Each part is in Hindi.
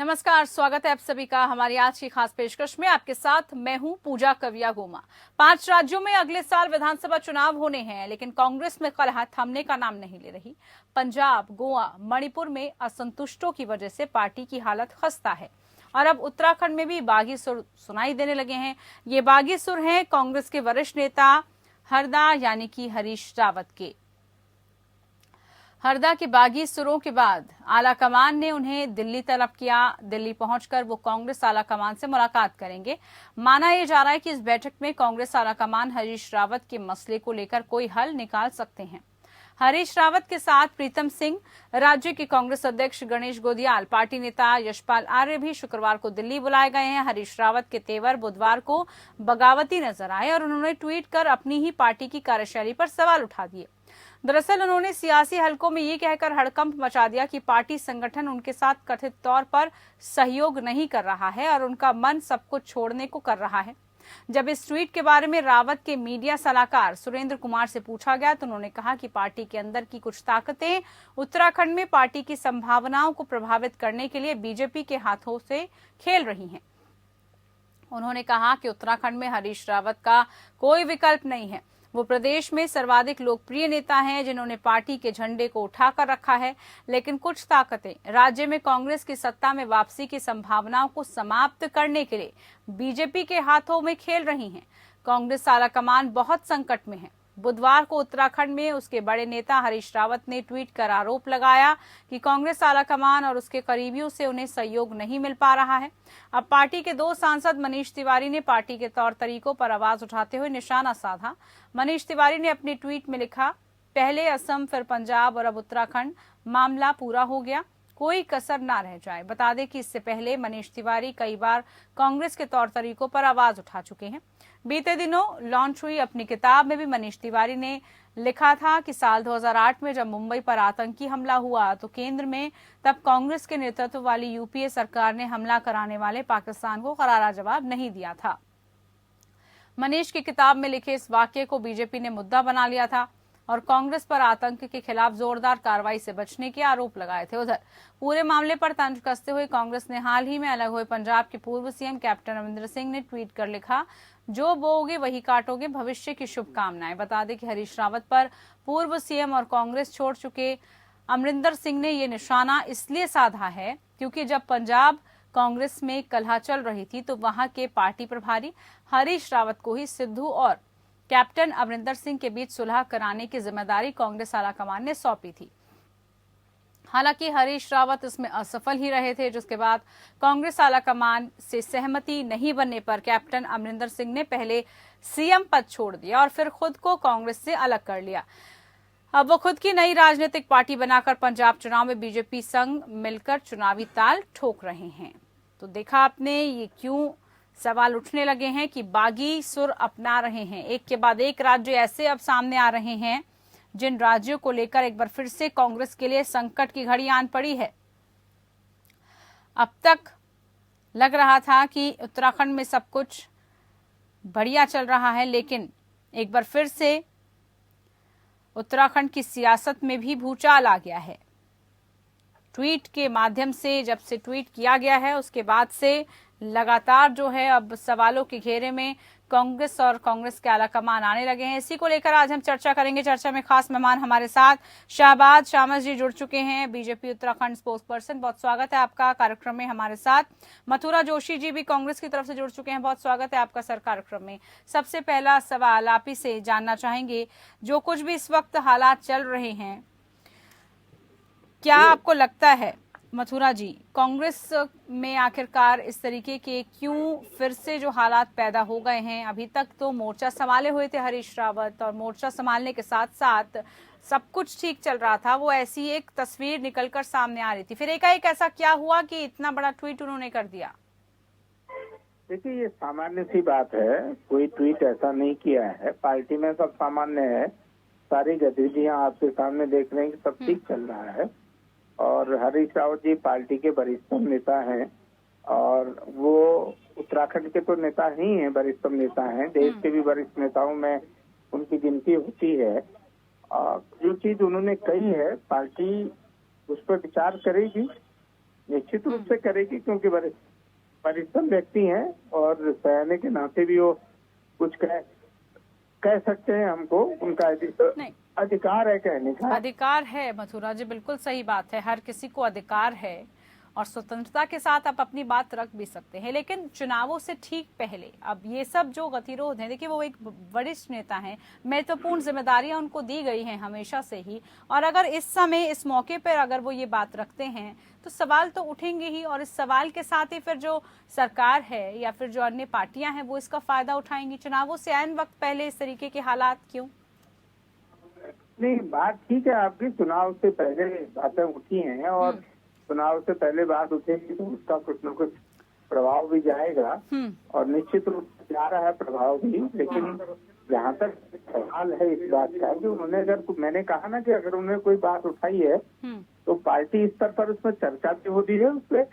नमस्कार, स्वागत है आप सभी का हमारी आज की खास पेशकश में। आपके साथ मैं हूं पूजा कविया गोमा। 5 राज्यों में अगले साल विधानसभा चुनाव होने हैं, लेकिन कांग्रेस में कलह थमने का नाम नहीं ले रही। पंजाब, गोवा, मणिपुर में असंतुष्टों की वजह से पार्टी की हालत खस्ता है और अब उत्तराखंड में भी बागी सुर सुनाई देने लगे हैं। ये बागी सुर हैं कांग्रेस के वरिष्ठ नेता हरदा यानी कि हरीश रावत के। हरदा के बागी सुरों के बाद आलाकमान ने उन्हें दिल्ली तलब किया। दिल्ली पहुंचकर वो कांग्रेस आलाकमान से मुलाकात करेंगे। माना यह जा रहा है कि इस बैठक में कांग्रेस आलाकमान हरीश रावत के मसले को लेकर कोई हल निकाल सकते हैं। हरीश रावत के साथ प्रीतम सिंह, राज्य के कांग्रेस अध्यक्ष गणेश गोदियाल, पार्टी नेता यशपाल आर्य भी शुक्रवार को दिल्ली बुलाए गए हैं। हरीश रावत के तेवर बुधवार को बगावती नजर आए और उन्होंने ट्वीट कर अपनी ही पार्टी की कार्यशैली पर सवाल उठा दिए। दरअसल उन्होंने सियासी हलकों में ये कहकर हड़कंप मचा दिया कि पार्टी संगठन उनके साथ कथित तौर पर सहयोग नहीं कर रहा है और उनका मन सब कुछ छोड़ने को कर रहा है। जब इस ट्वीट के बारे में रावत के मीडिया सलाहकार सुरेंद्र कुमार से पूछा गया तो उन्होंने कहा कि पार्टी के अंदर की कुछ ताकतें उत्तराखंड में पार्टी की संभावनाओं को प्रभावित करने के लिए बीजेपी के हाथों से खेल रही हैं। उन्होंने कहा कि उत्तराखंड में हरीश रावत का कोई विकल्प नहीं है। वो प्रदेश में सर्वाधिक लोकप्रिय नेता हैं जिन्होंने पार्टी के झंडे को उठाकर रखा है, लेकिन कुछ ताकतें राज्य में कांग्रेस की सत्ता में वापसी की संभावनाओं को समाप्त करने के लिए बीजेपी के हाथों में खेल रही हैं। कांग्रेस आलाकमान बहुत संकट में है। बुधवार को उत्तराखंड में उसके बड़े नेता हरीश रावत ने ट्वीट कर आरोप लगाया कि कांग्रेस आलाकमान और उसके करीबियों से उन्हें सहयोग नहीं मिल पा रहा है। अब पार्टी के 2 सांसद मनीष तिवारी ने पार्टी के तौर तरीकों पर आवाज उठाते हुए निशाना साधा। मनीष तिवारी ने अपने ट्वीट में लिखा, पहले असम फिर पंजाब और अब उत्तराखंड, मामला पूरा हो गया, कोई कसर ना रह जाए। बता दें कि इससे पहले मनीष तिवारी कई बार कांग्रेस के तौर तरीकों पर आवाज उठा चुके हैं। बीते दिनों लॉन्च हुई अपनी किताब में भी मनीष तिवारी ने लिखा था कि साल 2008 में जब मुंबई पर आतंकी हमला हुआ तो केंद्र में तब कांग्रेस के नेतृत्व वाली यूपीए सरकार ने हमला कराने वाले पाकिस्तान को करारा जवाब नहीं दिया था। मनीष की किताब में लिखे इस वाक्य को बीजेपी ने मुद्दा बना लिया था और कांग्रेस पर आतंक के खिलाफ जोरदार कार्रवाई से बचने के आरोप लगाए थे। उधर पूरे मामले पर तंज कसते हुए कांग्रेस ने हाल ही में अलग हुए पंजाब के पूर्व सीएम कैप्टन अमरिंदर सिंह ने ट्वीट कर लिखा, जो बोओगे वही काटोगे, भविष्य की शुभकामनाएं। बता दें कि हरीश रावत पर पूर्व सीएम और कांग्रेस छोड़ चुके अमरिंदर सिंह ने ये निशाना इसलिए साधा है क्योंकि जब पंजाब कांग्रेस में कलह चल रही थी तो वहां के पार्टी प्रभारी हरीश रावत को ही सिद्धू और कैप्टन अमरिंदर सिंह के बीच सुलह कराने की जिम्मेदारी कांग्रेस आलाकमान ने सौंपी थी। हालांकि हरीश रावत इसमें असफल ही रहे थे, जिसके बाद कांग्रेस आलाकमान से सहमति नहीं बनने पर कैप्टन अमरिंदर सिंह ने पहले सीएम पद छोड़ दिया और फिर खुद को कांग्रेस से अलग कर लिया। अब वो खुद की नई राजनीतिक पार्टी बनाकर पंजाब चुनाव में बीजेपी संग मिलकर चुनावी ताल ठोक रहे हैं। तो देखा आपने ये क्यों सवाल उठने लगे हैं कि बागी सुर अपना रहे हैं। एक के बाद एक राज्य ऐसे अब सामने आ रहे हैं जिन राज्यों को लेकर एक बार फिर से कांग्रेस के लिए संकट की घड़ी आन पड़ी है। अब तक लग रहा था कि उत्तराखंड में सब कुछ बढ़िया चल रहा है, लेकिन एक बार फिर से उत्तराखंड की सियासत में भी भूचाल आ गया है। ट्वीट के माध्यम से जब से ट्वीट किया गया है उसके बाद से लगातार जो है अब सवालों के घेरे में कांग्रेस और कांग्रेस के आलाकमान आने लगे हैं। इसी को लेकर आज हम चर्चा करेंगे। चर्चा में खास मेहमान हमारे साथ शाहबाज शामस जी जुड़ चुके हैं, बीजेपी उत्तराखंड स्पोक्स पर्सन। बहुत स्वागत है आपका कार्यक्रम में हमारे साथ। मथुरा जोशी जी भी कांग्रेस की तरफ से जुड़ चुके हैं। बहुत स्वागत है आपका सर कार्यक्रम में। सबसे पहला सवाल आप ही से जानना चाहेंगे, जो कुछ भी इस वक्त हालात चल रहे हैं, क्या आपको लगता है मथुरा जी, कांग्रेस में आखिरकार इस तरीके के क्यों फिर से जो हालात पैदा हो गए हैं? अभी तक तो मोर्चा संभाले हुए थे हरीश रावत और मोर्चा संभालने के साथ साथ सब कुछ ठीक चल रहा था, वो ऐसी एक तस्वीर निकलकर सामने आ रही थी, फिर एकाएक ऐसा क्या हुआ कि इतना बड़ा ट्वीट उन्होंने कर दिया? देखिए, ये सामान्य सी बात है, कोई ट्वीट ऐसा नहीं किया है। पार्टी में सब सामान्य है, सारी गतिविधियां आपके सामने देख रहे हैं कि सब ठीक चल रहा है। और हरीश रावत जी पार्टी के वरिष्ठतम नेता हैं और वो उत्तराखंड के तो नेता ही हैं, वरिष्ठतम नेता हैं। देश के भी वरिष्ठ नेताओं में उनकी गिनती होती है। जो चीज उन्होंने कही है, पार्टी उस पर विचार करेगी निश्चित रूप से करेगी, क्योंकि परिश्रम व्यक्ति हैं और सयाने के नाते भी वो कुछ कह सकते हैं। हमको उनका नहीं, अधिकार है कहने का। अधिकार है मथुरा जी, बिल्कुल सही बात है, हर किसी को अधिकार है और स्वतंत्रता के साथ आप अपनी बात रख भी सकते हैं। लेकिन चुनावों से ठीक पहले अब ये सब जो गतिरोध है, देखिए वो एक वरिष्ठ नेता हैं, महत्वपूर्ण जिम्मेदारियां उनको दी गई हैं हमेशा से ही, और अगर इस समय इस मौके पर अगर वो ये बात रखते हैं तो सवाल तो उठेंगे ही, और इस सवाल के साथ ही फिर जो सरकार है या फिर जो अन्य पार्टियां हैं वो इसका फायदा उठाएंगी। चुनावों से ऐन वक्त पहले इस तरीके के हालात क्यों? नहीं, बात ठीक है आपकी, चुनाव से पहले बातें उठी हैं और चुनाव से पहले बात उठेगी तो उसका कुछ न कुछ प्रभाव भी जाएगा और निश्चित रूप से जा रहा है प्रभाव भी। लेकिन जहाँ तक सवाल है इस बात का कि उन्होंने, अगर मैंने कहा ना कि अगर उन्होंने कोई बात उठाई है तो पार्टी स्तर पर उसमें चर्चा भी होती है, उसपे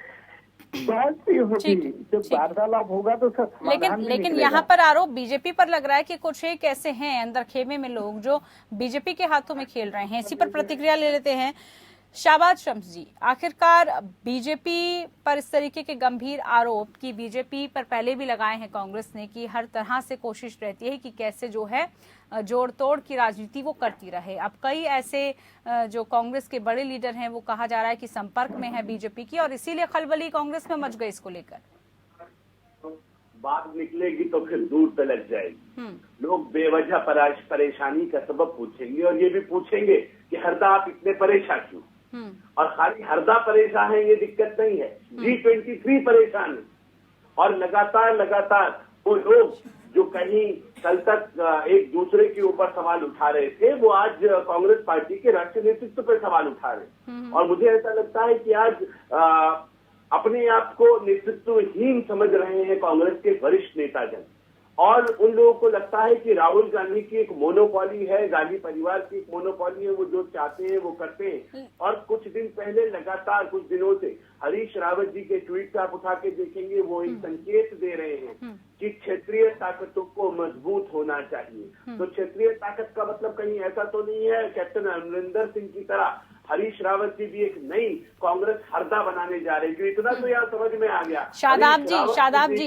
बात भी होती है, जब वार्तालाप होगा तो उसका समाधान भी लेकिन निकलेगा। यहाँ पर आरोप बीजेपी पर लग रहा है कि कुछ एक ऐसे हैं अंदर खेमे में लोग जो बीजेपी के हाथों में खेल रहे हैं। इसी पर प्रतिक्रिया ले लेते हैं। शाहबाज शम्स जी, आखिरकार बीजेपी पर इस तरीके के गंभीर आरोप कि बीजेपी पर पहले भी लगाए हैं कांग्रेस ने कि हर तरह से कोशिश रहती है कि कैसे जो है जोड़ तोड़ की राजनीति वो करती रहे। अब कई ऐसे जो कांग्रेस के बड़े लीडर हैं वो कहा जा रहा है कि संपर्क में है बीजेपी की और इसीलिए खलबली कांग्रेस में मच गई इसको लेकर। बात निकलेगी तो फिर दूर तलक जाएगी। लोग बेवजह परेशानी का सबब पूछेंगे और ये भी पूछेंगे कि हरदा आप इतने परेशान क्यों, और खाली हरदा परेशान है ये दिक्कत नहीं है, G23 परेशान है। और लगातार वो लोग जो कहीं कल तक एक दूसरे के ऊपर सवाल उठा रहे थे वो आज कांग्रेस पार्टी के राष्ट्रीय नेतृत्व पर सवाल उठा रहे। और मुझे ऐसा लगता है कि आज अपने आप को नेतृत्वहीन समझ रहे हैं कांग्रेस के वरिष्ठ नेताजन, और उन लोगों को लगता है कि राहुल गांधी की एक मोनोपॉली है, गांधी परिवार की एक मोनोपॉली है, वो जो चाहते हैं वो करते हैं। और कुछ दिन पहले लगातार कुछ दिनों से हरीश रावत जी के ट्वीट आप उठा के देखेंगे, वो एक संकेत दे रहे हैं कि क्षेत्रीय ताकतों को मजबूत होना चाहिए। तो क्षेत्रीय ताकत का मतलब कहीं ऐसा तो नहीं है कैप्टन अमरिंदर सिंह की तरह हरीश रावत जी भी एक नई कांग्रेस हरदा बनाने जा रहे हैं। इतना तो यहाँ समझ में आ गया। शादाब जी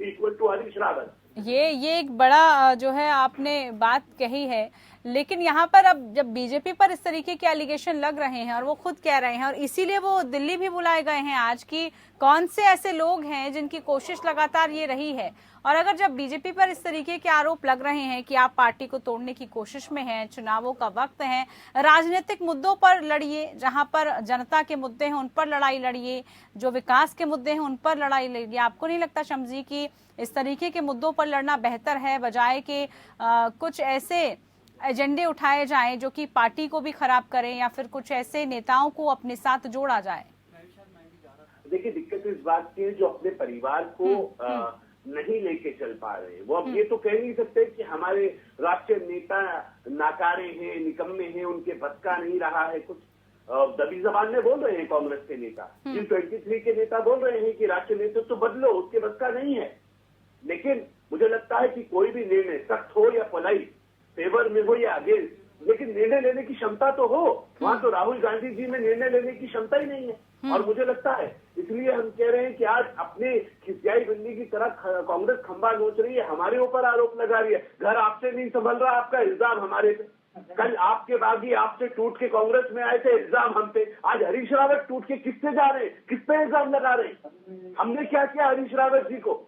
इक्वल टू हरीश रावत, ये एक बड़ा जो है आपने बात कही है। लेकिन यहाँ पर अब जब बीजेपी पर इस तरीके के एलिगेशन लग रहे हैं और वो खुद कह रहे हैं, और इसीलिए वो दिल्ली भी बुलाए गए हैं आज, की कौन से ऐसे लोग हैं जिनकी कोशिश लगातार ये रही है, और अगर जब बीजेपी पर इस तरीके के आरोप लग रहे हैं कि आप पार्टी को तोड़ने की कोशिश में हैं, चुनावों का वक्त है, राजनीतिक मुद्दों पर लड़िए, जहां पर जनता के मुद्दे हैं उन पर लड़ाई लड़िए, जो विकास के मुद्दे हैं उन पर लड़ाई लड़िए। आपको नहीं लगता शम्स जी कि इस तरीके के मुद्दों पर लड़ना बेहतर है, बजाय के कुछ ऐसे एजेंडे उठाए जाएं जो कि पार्टी को भी खराब करें, या फिर कुछ ऐसे नेताओं को अपने साथ जोड़ा जाए? देखिए, दिक्कत इस बात की है जो अपने परिवार को नहीं लेके चल पा रहे। वो अब ये तो कह नहीं सकते कि हमारे राष्ट्रीय नेता नाकारे हैं, निकम्मे हैं, उनके बस का नहीं रहा है कुछ। दबी जबान में बोल रहे हैं कांग्रेस के नेता, G23 के नेता बोल रहे हैं कि राष्ट्रीय नेतृत्व तो बदलो, उसके बस का नहीं है। लेकिन मुझे लगता है कि कोई भी निर्णय सख्त हो या पोलाइट, फेवर में हो या अगेंस्ट, लेकिन निर्णय लेने की क्षमता तो हो। वहां तो राहुल गांधी जी में निर्णय लेने की क्षमता ही नहीं है। और मुझे लगता है इसलिए हम कह रहे हैं कि आज अपने खिसियाई बिल्ली की तरह कांग्रेस खंबा नोच रही है, हमारे ऊपर आरोप लगा रही है। घर आपसे नहीं संभल रहा, आपका इल्जाम हमारे पे। कल आपके बागी आपसे टूट के कांग्रेस में आए थे, इल्जाम हम पे। आज हरीश रावत टूट के किससे जा रहे हैं, किस पे इल्जाम लगा रहे हैं? हमने क्या किया हरीश रावत जी को?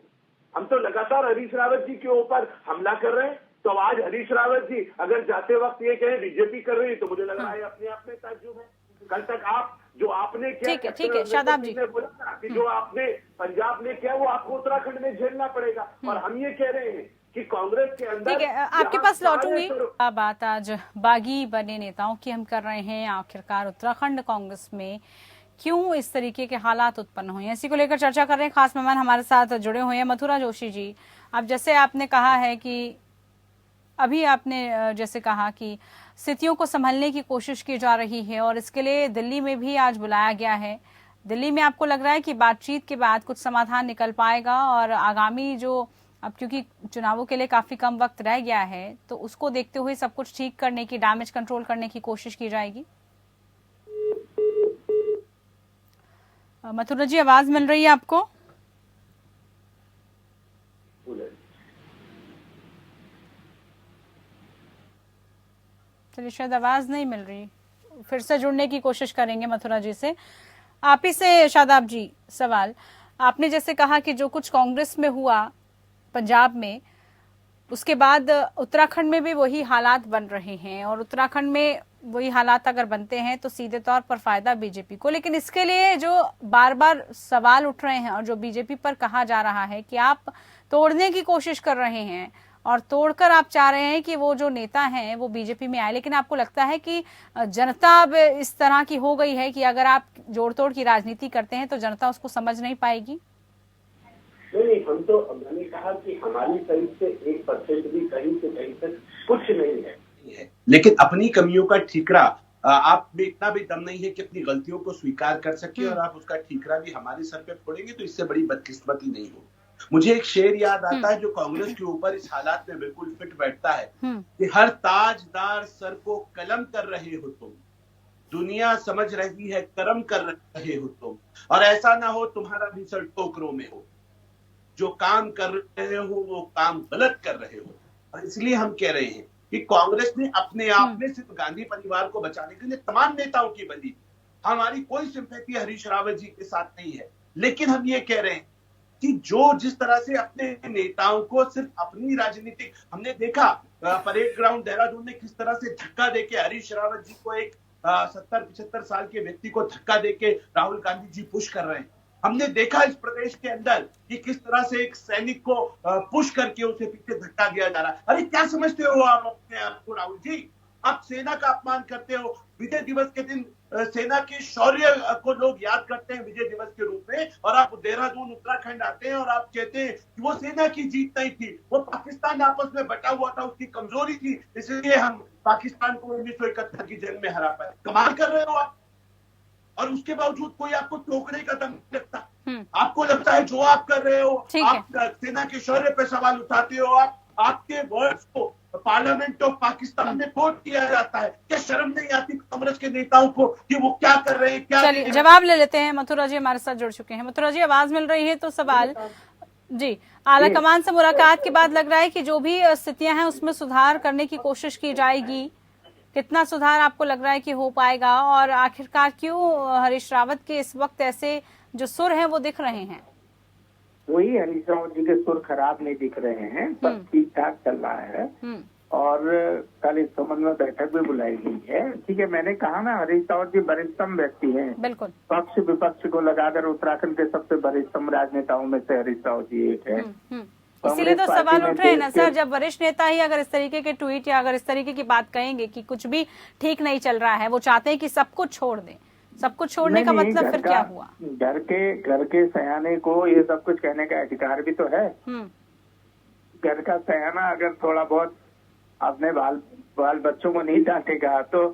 हम तो लगातार हरीश रावत जी के ऊपर हमला कर रहे हैं। तो आज हरीश रावत जी अगर जाते वक्त ये कहें बीजेपी कर रही है तो मुझे लग रहा है अपने आप में ताज्जुब है। कल तक आप जो आपने किया, ठीक है शादाब जी, बोला कि जो आपने पंजाब में किया वो आपको उत्तराखंड में झेलना पड़ेगा। और हम ये कह रहे हैं कि कांग्रेस के अंदर, ठीक है, आपके पास लौटूंगी। बात आज बागी बने नेताओं की हम कर रहे हैं। आखिरकार उत्तराखंड कांग्रेस में क्यों इस तरीके के हालात उत्पन्न हुए हैं, इसी को लेकर चर्चा कर रहे हैं। खास मेहमान हमारे साथ जुड़े हुए हैं मथुरा जोशी जी। अब जैसे आपने कहा है कि अभी आपने जैसे कहा कि स्थितियों को संभालने की कोशिश की जा रही है और इसके लिए दिल्ली में भी आज बुलाया गया है। दिल्ली में आपको लग रहा है कि बातचीत के बाद कुछ समाधान निकल पाएगा, और आगामी जो अब क्योंकि चुनावों के लिए काफी कम वक्त रह गया है तो उसको देखते हुए सब कुछ ठीक करने की, डैमेज कंट्रोल करने की कोशिश की जाएगी? मथुरा जी, आवाज मिल रही है आपको? चलिए, शायद आवाज नहीं मिल रही, फिर से जुड़ने की कोशिश करेंगे मथुरा जी से। आप ही से शादाब जी सवाल, आपने जैसे कहा कि जो कुछ कांग्रेस में हुआ पंजाब में, उसके बाद उत्तराखंड में भी वही हालात बन रहे हैं, और उत्तराखंड में वही हालात अगर बनते हैं तो सीधे तौर पर फायदा बीजेपी को। लेकिन इसके लिए जो बार बार सवाल उठ रहे हैं और जो बीजेपी पर कहा जा रहा है कि आप तोड़ने की कोशिश कर रहे हैं और तोड़कर आप चाह रहे हैं कि वो जो नेता हैं वो बीजेपी में आए, लेकिन आपको लगता है कि जनता अब इस तरह की हो गई है कि अगर आप जोड़ तोड़ की राजनीति करते हैं तो जनता उसको समझ नहीं पाएगी? नहीं, हम तो, मैंने कहा कि हमारी साइड से 1% भी कहीं से कहीं तक कुछ नहीं है, लेकिन अपनी कमियों का ठीकरा आप में इतना भी दम नहीं है कि अपनी गलतियों को स्वीकार कर सके और आप उसका ठीकरा भी हमारे सर पे फोड़ेंगे, तो इससे बड़ी बदकिस्मती नहीं हो। मुझे एक शेर याद आता है जो कांग्रेस के ऊपर इस हालात में बिल्कुल फिट बैठता है कि हर ताजदार सर को कलम कर रहे हो तुम, दुनिया समझ रही है करम कर रहे हो तुम, और ऐसा ना हो तुम्हारा भी सर टोकरों में हो, जो काम कर रहे हो वो काम गलत कर रहे हो। और इसलिए हम कह रहे हैं कि कांग्रेस ने अपने आप में सिर्फ गांधी परिवार को बचाने के लिए तमाम नेताओं की बनी। हमारी कोई सिंपैथी हरीश रावत जी के साथ नहीं है, लेकिन हम ये कह रहे हैं कि जो जिस तरह से अपने नेताओं को सिर्फ अपनी राजनीतिक, हमने देखा परेड ग्राउंड देहरादून में किस तरह से धक्का देके हरीश रावत जी को, एक 70-75 साल के व्यक्ति को धक्का देके राहुल गांधी जी पुश कर रहे हैं। हमने देखा इस प्रदेश के अंदर कि किस तरह से एक सैनिक को पुश करके उसे पीछे धक्का दिया जा रहा है। अरे क्या समझते हो आप अपने आप को राहुल जी? आप सेना का अपमान करते हो। विजय दिवस के दिन सेना के शौर्य को लोग याद करते हैं विजय दिवस के रूप में, और आप देहरादून उत्तराखंड आते हैं और आप कहते हैं कि वो सेना की जीत नहीं थी, वो पाकिस्तान आपस में बटा हुआ था, उसकी कमजोरी थी, इसलिए हम पाकिस्तान को 1971 की जंग में हरा पाए। कमाल कर रहे हो आप, और उसके बावजूद कोई आपको टोकने का दम नहीं लगता। आपको लगता है जो आप कर रहे हो, आप सेना के शौर्य पे सवाल उठाते हो, आपके वर्ड्स को पार्लियामेंट ऑफ पाकिस्तान में कोट किया जाता है। क्या शर्म नहीं आती कांग्रेस के नेताओं को कि वो क्या कर रहे हैं? क्या चलिए, जवाब ले लेते हैं। मथुरा जी हमारे साथ जुड़ चुके हैं। मथुरा जी, आवाज मिल रही है? तो सवाल जी, आला कमान से मुलाकात के बाद लग रहा है कि जो भी स्थितियां हैं उसमें सुधार करने की कोशिश की जाएगी। कितना सुधार आपको लग रहा है कि हो पाएगा, और आखिरकार क्यों हरीश रावत के इस वक्त ऐसे जो सुर हैं वो दिख रहे हैं? वही, हरीश रावत जी के सुर खराब नहीं दिख रहे हैं, सब ठीक ठाक चल रहा है। और कल इस संबंध में बैठक भी बुलाई गई है। ठीक है, मैंने कहा ना, हरीश रावत जी वरिष्ठतम व्यक्ति हैं। बिल्कुल, पक्ष विपक्ष को लगाकर उत्तराखंड के सबसे वरिष्ठतम राजनेताओं में से हरीश रावत जी एक है। इसीलिए तो सवाल उठ रहे हैं ना सर, जब वरिष्ठ नेता ही अगर इस तरीके के ट्वीट या अगर इस तरीके की बात कहेंगे कि कुछ भी ठीक नहीं चल रहा है, वो चाहते हैं कि सब कुछ छोड़ दें। सब कुछ छोड़ने का मतलब फिर क्या हुआ? घर के सयाने को ये सब कुछ कहने का अधिकार भी तो है। घर का सयाना अगर थोड़ा बहुत अपने बाल बच्चों को नहीं डांटेगा तो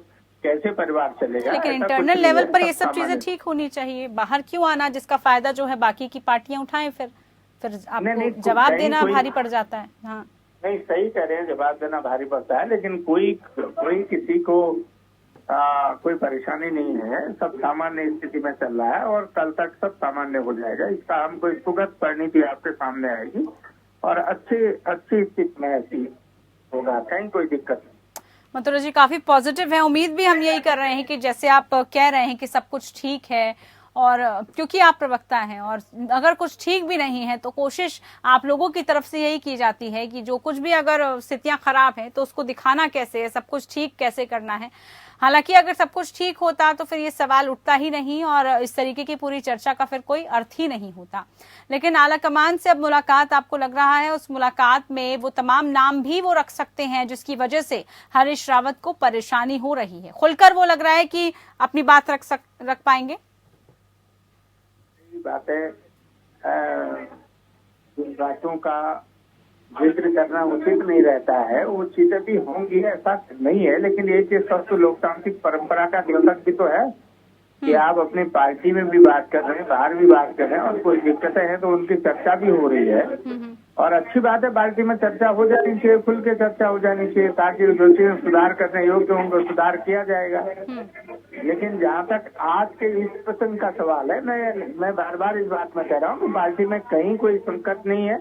कैसे परिवार चलेगा? लेकिन इंटरनल लेवल पर ये सब चीजें ठीक होनी चाहिए। बाहर क्यों आना, जिसका फायदा जो है बाकी की पार्टियां उठाएं, फिर आपको जवाब देना भारी पड़ जाता है। हाँ, नहीं, सही कह रहे हैं, जवाब देना भारी पड़ता है, लेकिन कोई किसी को कोई परेशानी नहीं है। सब सामान्य स्थिति में चल रहा है और कल तक सब सामान्य हो जाएगा। इसका हमको सुगत परिणति आपके सामने आएगी और अच्छी स्थिति में ऐसी होगा, कहीं कोई दिक्कत नहीं। मथुरा जी काफी पॉजिटिव है। उम्मीद भी हम यही कर रहे हैं कि जैसे आप कह रहे हैं कि सब कुछ ठीक है, और क्योंकि आप प्रवक्ता हैं, और अगर कुछ ठीक भी नहीं है तो कोशिश आप लोगों की तरफ से यही की जाती है कि जो कुछ भी अगर स्थितियां खराब हैं तो उसको दिखाना कैसे है, सब कुछ ठीक कैसे करना है। हालांकि अगर सब कुछ ठीक होता तो फिर ये सवाल उठता ही नहीं और इस तरीके की पूरी चर्चा का फिर कोई अर्थ ही नहीं होता। लेकिन आला कमान से अब मुलाकात, आपको लग रहा है उस मुलाकात में वो तमाम नाम भी वो रख सकते हैं जिसकी वजह से हरीश रावत को परेशानी हो रही है? खुलकर वो लग रहा है कि अपनी बात रख पाएंगे? बातें बातों का जिक्र करना उचित नहीं रहता है। वो चीजें भी होंगी, ऐसा नहीं है, लेकिन ये चीज सब तो लोकतांत्रिक परंपरा का द्योतक भी तो है कि आप अपनी पार्टी में भी बात कर रहे हैं, बाहर भी बात कर रहे हैं, और कोई दिक्कतें हैं तो उनकी चर्चा भी हो रही है। और अच्छी बात है, पार्टी में चर्चा हो जानी चाहिए, खुल के चर्चा हो जानी चाहिए, ताकि जो चीजें सुधार करने योग्य उनको सुधार किया जाएगा। लेकिन जहाँ तक आज के इस प्रश्न का सवाल है, मैं बार बार इस बात में कह रहा हूँ कि पार्टी में कहीं कोई संकट नहीं है,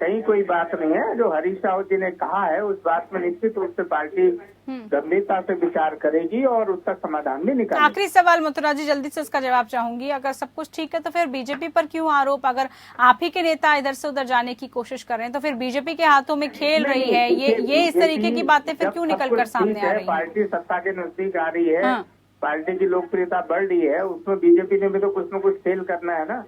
कहीं कोई बात नहीं है। जो हरीश रावत जी ने कहा है उस बात में निश्चित रूप से पार्टी गंभीरता से विचार करेगी और उसका समाधान भी निकालेगी। आखिरी सवाल मथुरा जी, जल्दी से उसका जवाब चाहूंगी। अगर सब कुछ ठीक है तो फिर बीजेपी पर क्यों आरोप? अगर आप ही के नेता इधर से उधर जाने की कोशिश कर रहे हैं तो फिर बीजेपी के हाथों में खेल रही है। ये इस तरीके की बातें फिर क्यों निकल कर सामने आ रही है? पार्टी सत्ता के नजदीक आ रही है, पार्टी की लोकप्रियता बढ़ रही है, उसमें बीजेपी ने भी तो कुछ न कुछ खेल करना है ना।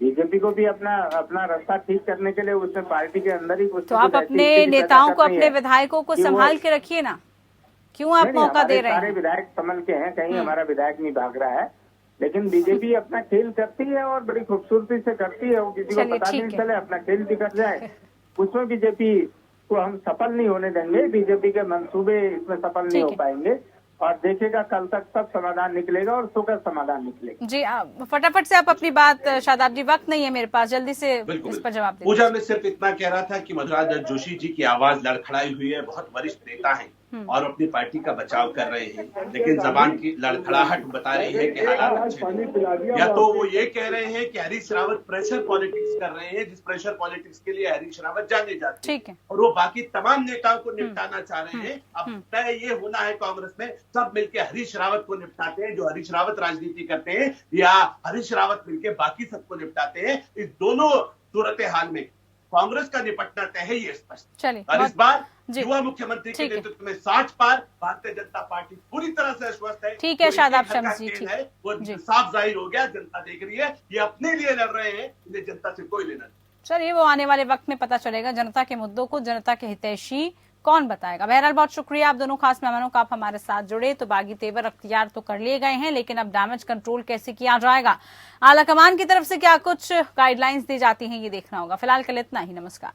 बीजेपी को भी अपना रास्ता ठीक करने के लिए उसमें पार्टी के अंदर ही कुछ तो आप अपने नेताओं को, अपने विधायकों को संभाल के रखिए ना, क्यों आप मौका दे रहे हैं? सारे विधायक संभल के हैं, कहीं हमारा विधायक नहीं भाग रहा है, लेकिन बीजेपी अपना खेल करती है और बड़ी खूबसूरती से करती है। वो किसी को पता नहीं चले, अपना खेल बिगड़ जाए, उसमें बीजेपी को हम सफल नहीं होने देंगे। बीजेपी के मंसूबे इसमें सफल नहीं हो पाएंगे और देखेगा कल तक सब समाधान निकलेगा और सुखद समाधान निकलेगा। जी फटाफट से आप अपनी बात, शादाब जी वक्त नहीं है मेरे पास, जल्दी से इस पर जवाब दीजिए। पूजा, मैं सिर्फ इतना कह रहा था कि मधुरा जोशी जी की आवाज लड़खड़ाई हुई है, बहुत वरिष्ठ नेता हैं और अपनी पार्टी का बचाव कर रहे हैं, लेकिन जबान की लड़खड़ाहट बता रही है कि हालात अच्छे नहीं। या तो वो ये कह रहे हैं कि हरीश रावत प्रेशर पॉलिटिक्स कर रहे हैं, जिस प्रेशर पॉलिटिक्स के लिए हरीश रावत जाने जाते हैं, और वो बाकी तमाम नेताओं को निपटाना चाह रहे हैं। अब तय ये होना है कांग्रेस में, सब मिलकर हरीश रावत को निपटाते हैं जो हरीश रावत राजनीति करते हैं, या हरीश रावत मिलकर बाकी सबको निपटाते हैं। इस दोनों सूरत हाल में कांग्रेस का निपटना तय है, ये स्पष्ट। और इस बार युवा मुख्यमंत्री के नेतृत्व में 60 पार भारतीय जनता पार्टी पूरी तरह से आश्वस्त है। ठीक है शादाब शम्स जी, ठीक है, वो साफ जाहिर हो गया, जनता देख रही है, ये अपने लिए लड़ रहे हैं, इन्हें जनता से कोई लेना नहीं। चलिए वो आने वाले वक्त में पता चलेगा, जनता के मुद्दों को जनता के हितैषी कौन बताएगा। बहरहाल बहुत शुक्रिया आप दोनों खास मेहमानों का, आप हमारे साथ जुड़े। तो बागी तेवर अख्तियार तो कर लिए गए हैं, लेकिन अब डैमेज कंट्रोल कैसे किया जाएगा, आलाकमान की तरफ से क्या कुछ गाइडलाइंस दी जाती हैं, ये देखना होगा। फिलहाल के लिए इतना ही, नमस्कार।